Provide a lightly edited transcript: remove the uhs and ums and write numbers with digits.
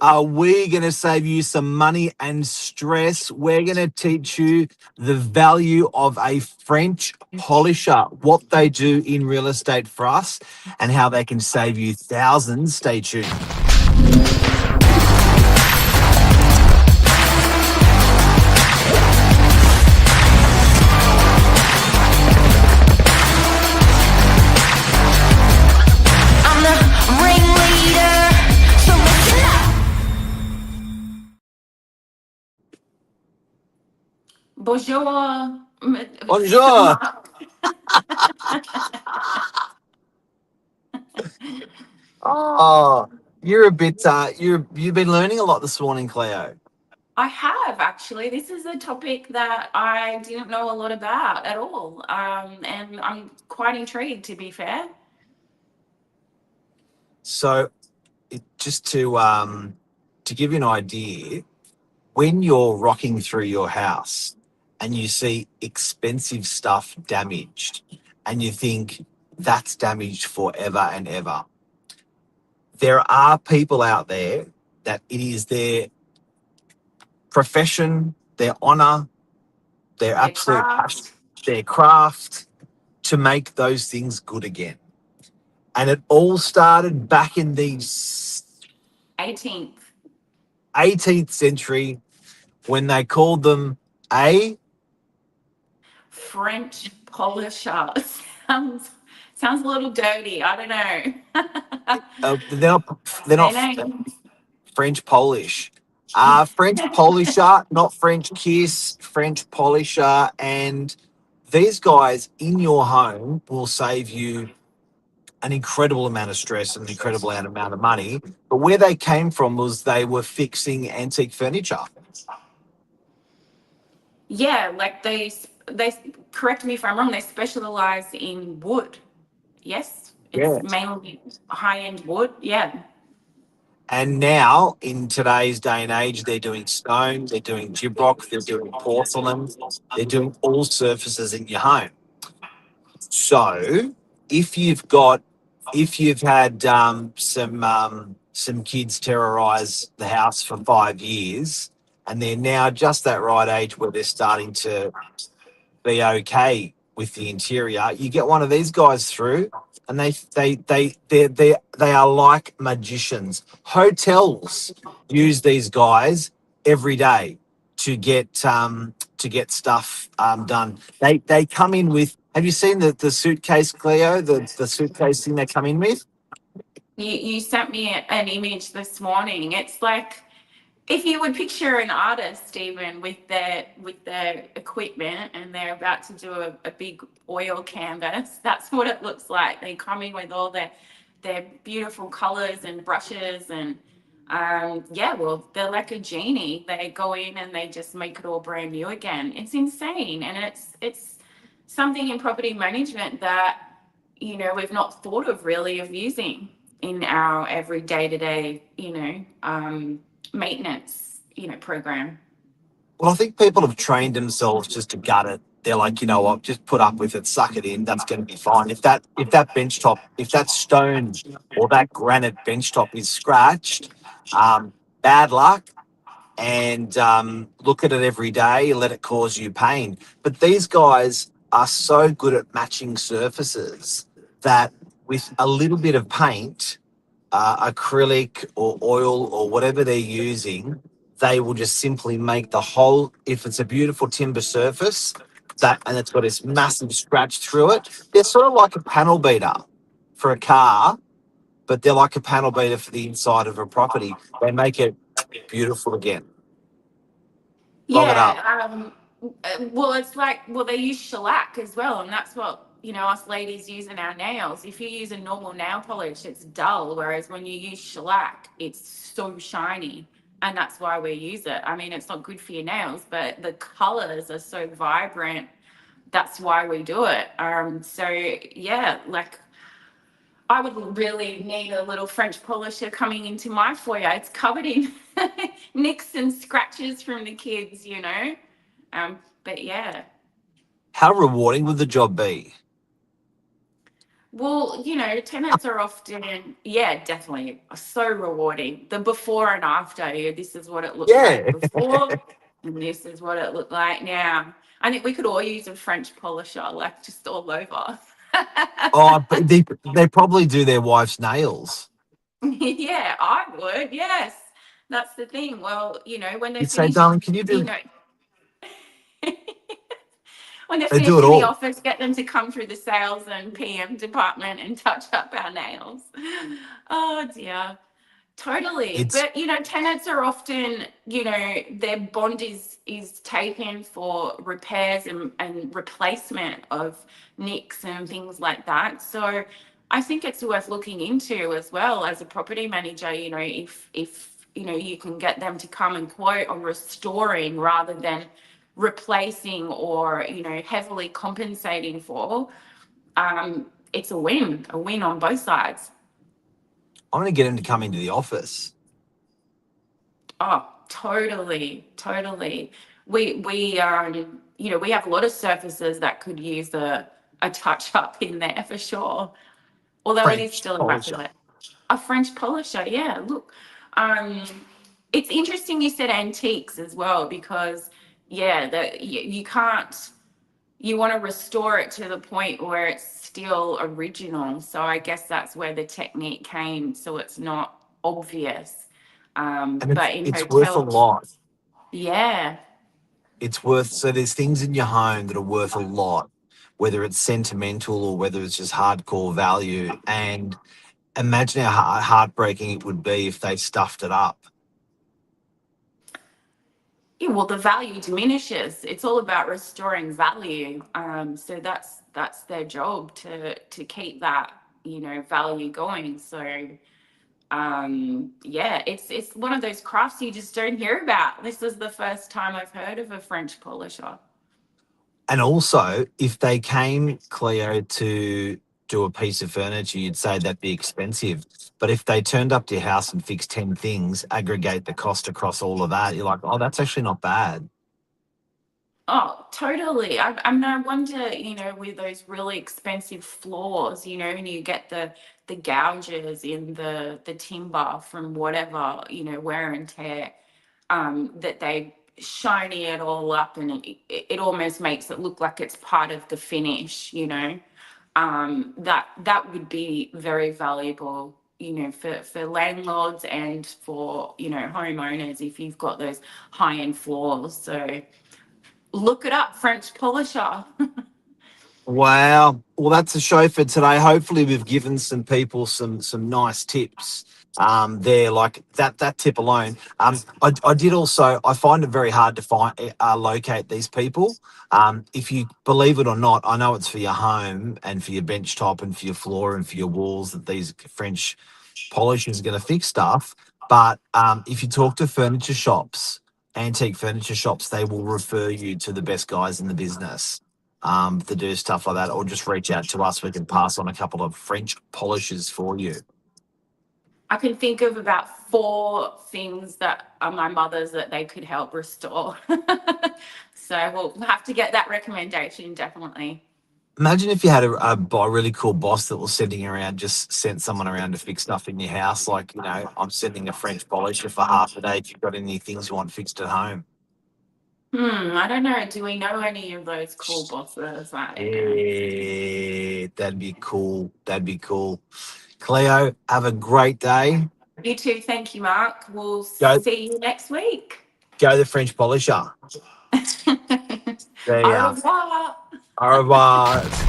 are we going to save you some money and stress. We're going to teach you the value of a French polisher, what they do in real estate for us, and how they can save you thousands. Stay tuned. I'm the ringleader, so listen up. Bonjour. Bonjour. Oh, you're a bit. You've been learning a lot this morning, Cleo. I have actually. This is a topic that I didn't know a lot about at all, and I'm quite intrigued. To be fair, So, just to give you an idea, when you're rocking through your house and you see expensive stuff damaged, and you think that's damaged forever and ever, there are people out there that it is their profession, their honor, their their absolute passion, craft, their craft to make those things good again. And it all started back in the 18th 18th century when they called them a French polisher. sounds a little dirty. I don't know. they're Their not name. French Polish. French polisher, not French kiss, French polisher. And these guys in your home will save you an incredible amount of stress and an incredible amount of money. But where they came from was they were fixing antique furniture. Yeah, like they correct me if I'm wrong. They specialize in wood. Yes, Yeah. it's mainly high end wood. Yeah. And now, in today's day and age, they're doing stone, they're doing gyprock, they're doing porcelain, they're doing all surfaces in your home. So, if you've got, if you've had some kids terrorize the house for 5 years, and they're now just that right age where they're starting to be okay with the interior, you get one of these guys through, and they are like magicians. Hotels use these guys every day to get stuff done. They come in with. Have you seen the suitcase, Cleo? The suitcase thing they come in with. You sent me an image this morning. It's like if you would picture an artist even with their equipment and they're about to do a big oil canvas, that's what it looks like. They come in with all their beautiful colors and brushes and yeah, well, they're like a genie. They go in and they just make it all brand new again. It's insane, and it's something in property management that we've not thought of really of using in our every day-to-day maintenance program. Well, I think people have trained themselves just to gut it. They're like, you know what, just put up with it, suck it in. That's going to be fine. If that bench top, if that stone or that granite bench top is scratched, bad luck. And look at it every day and let it cause you pain. But these guys are so good at matching surfaces that with a little bit of paint, acrylic or oil or whatever they're using, they will just simply make the whole. If it's a beautiful timber surface and it's got this massive scratch through it, they're sort of like a panel beater for a car, but they're like a panel beater for the inside of a property. They make it beautiful again. Log it up. Yeah, well, it's like, well, they use shellac as well, and that's what us ladies use in our nails. If you use a normal nail polish, it's dull, whereas when you use shellac, it's so shiny, and that's why we use it. I mean, it's not good for your nails, but the colors are so vibrant. That's why we do it. So yeah, like I would really need a little French polisher coming into my foyer. It's covered in nicks and scratches from the kids. But yeah, How rewarding would the job be? Well, tenants are often, yeah, definitely so rewarding. The before and after, this is what it looked like Yeah. before, and this is what it looked like now. I think we could all use a French polisher, like just all over. Oh, but they probably do their wife's nails. Yeah, I would. Yes, that's the thing. Well, when they You'd say, finish, darling, can you you do? know, when they're They do finished it in the all. office, get them to come through the sales and PM department and touch up our nails. Oh dear. Totally. It's But tenants are often, their bond is taken for repairs and replacement of nicks and things like that. So I think it's worth looking into as well as a property manager, if you can get them to come and quote on restoring rather than replacing or, heavily compensating for, it's a win on both sides. I'm going to get him to come into the office. Oh, totally, totally. We have a lot of surfaces that could use a touch up in there for sure. Although it is French still polisher. immaculate. A French polisher, yeah. Look, um, it's interesting you said antiques as well because yeah, you can't. You want to restore it to the point where it's still original. So I guess that's where the technique came, so it's not obvious. And But in it's worth a hotels, lot. yeah. It's worth, so there's things in your home that are worth a lot, whether it's sentimental or whether it's just hardcore value. And imagine how heartbreaking it would be if they stuffed it up. Yeah, well, the value diminishes. It's all about restoring value. So that's their job to keep that value going. So yeah, it's one of those crafts you just don't hear about. This is the first time I've heard of a French polisher. And also, if they came, Cleo, to do a piece of furniture, you'd say that'd be expensive. But if they turned up to your house and fixed 10 things, aggregate the cost across all of that, you're like, oh, that's actually not bad. Oh, totally. I mean, I wonder, with those really expensive floors, and you get the gouges in the timber from whatever, wear and tear, that they shiny it all up and it almost makes it look like it's part of the finish, that would be very valuable, for landlords and for, homeowners if you've got those high-end floors. So look it up, French polisher. Wow. Well, that's a show for today. Hopefully, we've given some people some nice tips. There, like that tip alone. I did also. I find it very hard to find locate these people. If you believe it or not, I know it's for your home and for your bench top and for your floor and for your walls that these French polishers are going to fix stuff. But if you talk to furniture shops, antique furniture shops, they will refer you to the best guys in the business to do stuff like that, or just reach out to us. We can pass on a couple of French polishers for you. I can think of about 4 things that are my mother's that they could help restore. So we'll have to get that recommendation, definitely. Imagine if you had a really cool boss that was sending around, just sent someone around to fix stuff in your house. Like, I'm sending a French polisher for half a day if you've got any things you want fixed at home. I don't know. Do we know any of those cool bosses? I don't know. Yeah, that'd be cool. That'd be cool. Cleo, have a great day. You too. Thank you, Mark. We'll Go, see you next week. go the French polisher. There you Au are. revoir. Au revoir.